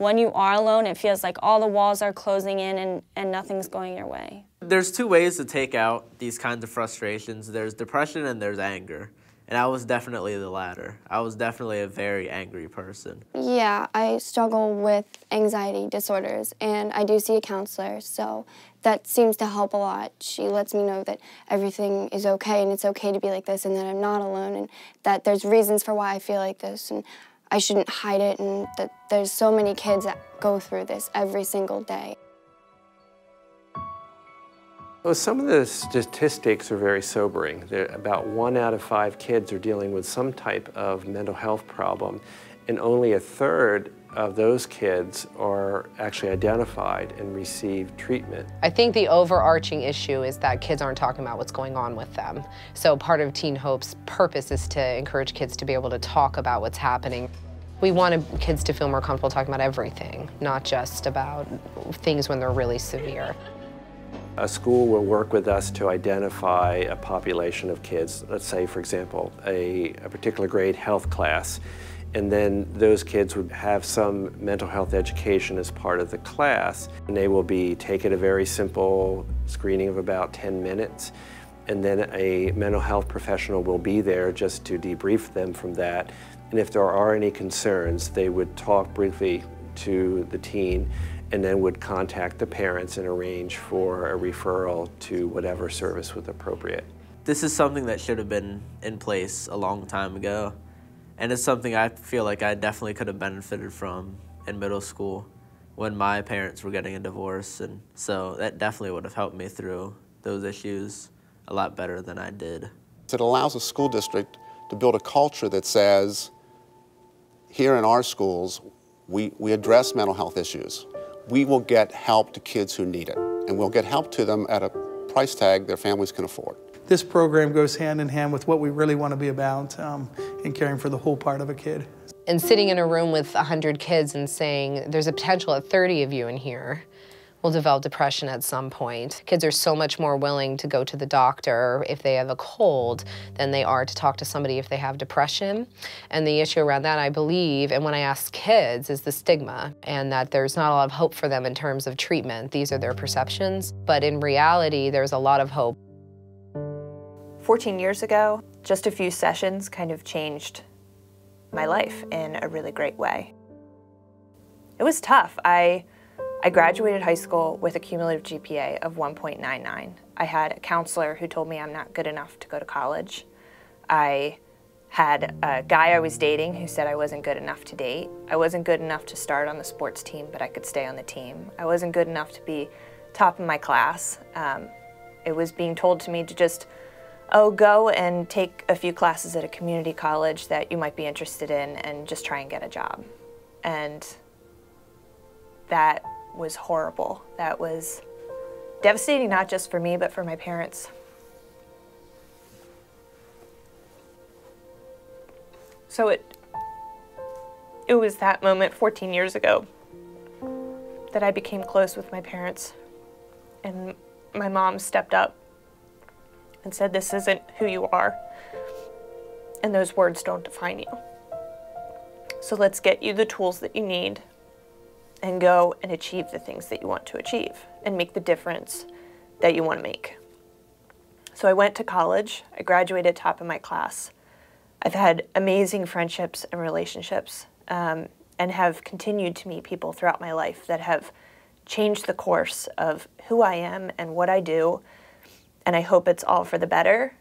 when you are alone, it feels like all the walls are closing in and nothing's going your way. There's two ways to take out these kinds of frustrations. There's depression and there's anger. And I was definitely the latter. I was definitely a very angry person. Yeah, I struggle with anxiety disorders, and I do see a counselor, so that seems to help a lot. She lets me know that everything is okay, and it's okay to be like this, and that I'm not alone, and that there's reasons for why I feel like this, and I shouldn't hide it, and that there's so many kids that go through this every single day. Well, some of the statistics are very sobering. About 1 out of 5 kids are dealing with some type of mental health problem, and only a third of those kids are actually identified and receive treatment. I think the overarching issue is that kids aren't talking about what's going on with them. So part of TeenHope's purpose is to encourage kids to be able to talk about what's happening. We wanted kids to feel more comfortable talking about everything, not just about things when they're really severe. A school will work with us to identify a population of kids, let's say, for example, a particular grade health class, and then those kids would have some mental health education as part of the class, and they will be taken a very simple screening of about 10 minutes, and then a mental health professional will be there just to debrief them from that, and if there are any concerns, they would talk briefly to the teen and then would contact the parents and arrange for a referral to whatever service was appropriate. This is something that should have been in place a long time ago, and it's something I feel like I definitely could have benefited from in middle school when my parents were getting a divorce, and so that definitely would have helped me through those issues a lot better than I did. It allows a school district to build a culture that says, here in our schools, we address mental health issues. We will get help to kids who need it, and we'll get help to them at a price tag their families can afford. This program goes hand in hand with what we really want to be about in caring for the whole part of a kid. And sitting in a room with 100 kids and saying, there's a potential that 30 of you in here will develop depression at some point. Kids are so much more willing to go to the doctor if they have a cold than they are to talk to somebody if they have depression. And the issue around that, I believe, and when I ask kids, is the stigma, and that there's not a lot of hope for them in terms of treatment. These are their perceptions. But in reality, there's a lot of hope. 14 years ago, just a few sessions kind of changed my life in a really great way. It was tough. I graduated high school with a cumulative GPA of 1.99. I had a counselor who told me I'm not good enough to go to college. I had a guy I was dating who said I wasn't good enough to date. I wasn't good enough to start on the sports team, but I could stay on the team. I wasn't good enough to be top of my class. It was being told to me to just, oh, go and take a few classes at a community college that you might be interested in and just try and get a job. And that was horrible. That was devastating, not just for me, but for my parents. So it was that moment 14 years ago that I became close with my parents, and my mom stepped up and said, this isn't who you are, and those words don't define you. So let's get you the tools that you need and go and achieve the things that you want to achieve and make the difference that you want to make. So I went to college. I graduated top of my class. I've had amazing friendships and relationships and have continued to meet people throughout my life that have changed the course of who I am and what I do, and I hope it's all for the better.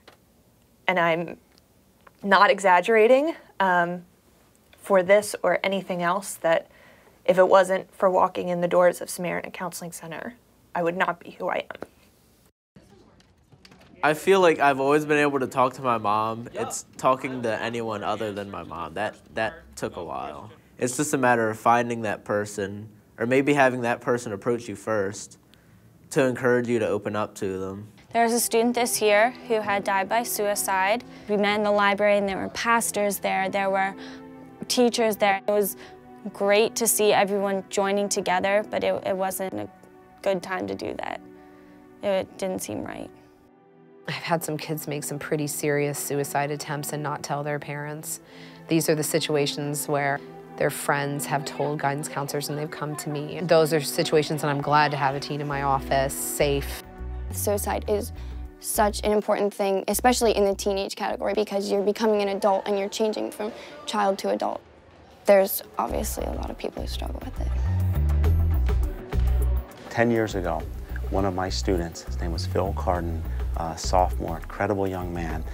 And I'm not exaggerating for this or anything else, that if it wasn't for walking in the doors of Samaritan Counseling Center, I would not be who I am. I feel like I've always been able to talk to my mom. It's talking to anyone other than my mom. That took a while. It's just a matter of finding that person, or maybe having that person approach you first to encourage you to open up to them. There was a student this year who had died by suicide. We met in the library and there were pastors there, there were teachers there. It was great to see everyone joining together, but it wasn't a good time to do that. It didn't seem right. I've had some kids make some pretty serious suicide attempts and not tell their parents. These are the situations where Their friends have told guidance counselors and they've come to me. And those are situations that I'm glad to have a teen in my office, safe. Suicide is such an important thing, especially in the teenage category, because you're becoming an adult and you're changing from child to adult. There's obviously a lot of people who struggle with it. 10 years ago, one of my students, his name was Phil Carden, a sophomore, incredible young man,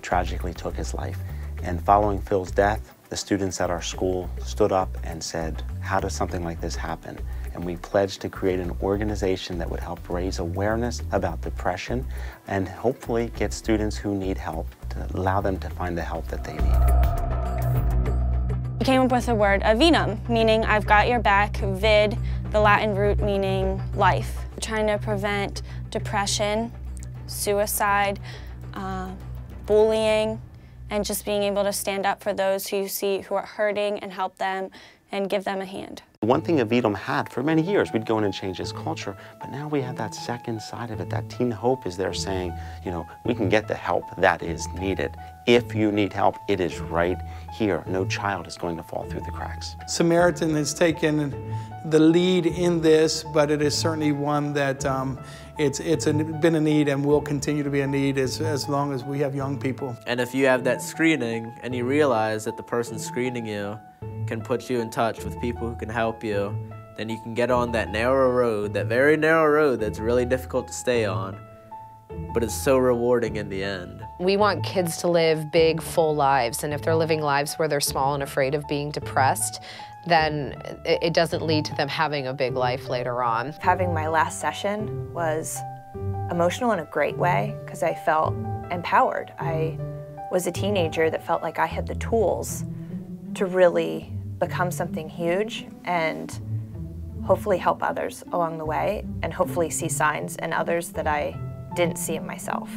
tragically took his life. And following Phil's death, the students at our school stood up and said, how does something like this happen? And we pledged to create an organization that would help raise awareness about depression and hopefully get students who need help to allow them to find the help that they need. We came up with the word avidum, meaning I've got your back, vid, the Latin root meaning life. We're trying to prevent depression, suicide, bullying, and just being able to stand up for those who you see who are hurting and help them and give them a hand. One thing Avidum had for many years, we'd go in and change his culture, but now we have that second side of it, that TeenHope is there saying, you know, we can get the help that is needed. If you need help, it is right here. No child is going to fall through the cracks. Samaritan has taken the lead in this, but it is certainly one that it's been a need and will continue to be a need as long as we have young people. And if you have that screening and you realize that the person screening you can put you in touch with people who can help you, then you can get on that narrow road, that very narrow road that's really difficult to stay on, but it's so rewarding in the end. We want kids to live big, full lives, and if they're living lives where they're small and afraid of being depressed, then it doesn't lead to them having a big life later on. Having my last session was emotional in a great way because I felt empowered. I was a teenager that felt like I had the tools to really become something huge and hopefully help others along the way and hopefully see signs in others that I didn't see in myself.